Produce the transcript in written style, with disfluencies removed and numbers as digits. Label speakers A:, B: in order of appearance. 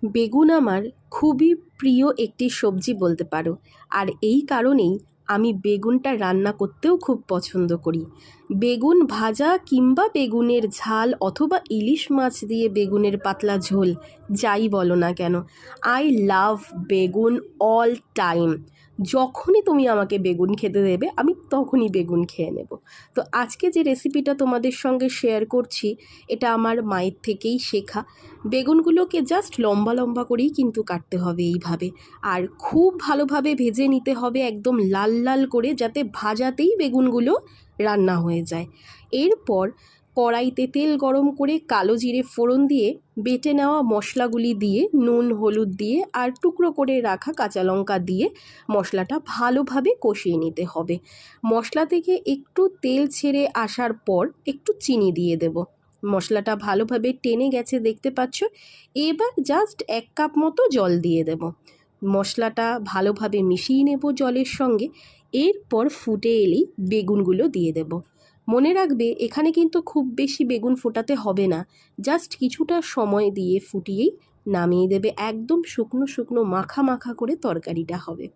A: বেগুন আমার খুবই প্রিয় একটি সবজি বলতে পারো। আর এই কারণেই আমি বেগুনটা রান্না করতেও খুব পছন্দ করি। বেগুন ভাজা কিংবা বেগুনের ঝাল অথবা ইলিশ মাছ দিয়ে বেগুনের পাতলা ঝোল, যাই বলো না কেন, আই লাভ বেগুন অল টাইম। যখনই তুমি আমাকে বেগুন খেতে দেবে আমি তখনই বেগুন খেয়ে নেব। তো আজকে যে রেসিপিটা তোমাদের সঙ্গে শেয়ার করছি, এটা আমার মায়ের থেকেই শেখা। বেগুনগুলোকে জাস্ট লম্বা লম্বা করেই কিন্তু কাটতে হবে এইভাবে, আর খুব ভালোভাবে ভেজে নিতে হবে, একদম লাল লাল করে, যাতে ভাজাতেই বেগুনগুলো রান্না হয়ে যায়। এরপর কড়াইতে তেল গরম করে কালো জিরে ফোড়ন দিয়ে বেটে নেওয়া মশলাগুলি দিয়ে নুন হলুদ দিয়ে আর টুকরো করে রাখা কাঁচা লঙ্কা দিয়ে মশলাটা ভালোভাবে কষিয়ে নিতে হবে। মশলা থেকে একটু তেল ছেড়ে আসার পর একটু চিনি দিয়ে দেব। মশলাটা ভালোভাবে টেনে গেছে দেখতে পাচ্ছ। এবার জাস্ট 1 কাপ মতো জল দিয়ে দেব। মশলাটা ভালোভাবে মিশিয়ে নেব জলের সঙ্গে। এরপর ফুটে এলেই বেগুনগুলো দিয়ে দেব। মনে রাখবে এখানে কিন্তু খুব বেশি বেগুন ফোটাতে হবে না, জাস্ট কিছুটা সময় দিয়ে ফুটিয়েই নামিয়ে দেবে। একদম শুকনো শুকনো মাখা মাখা করে তরকারিটা হবে।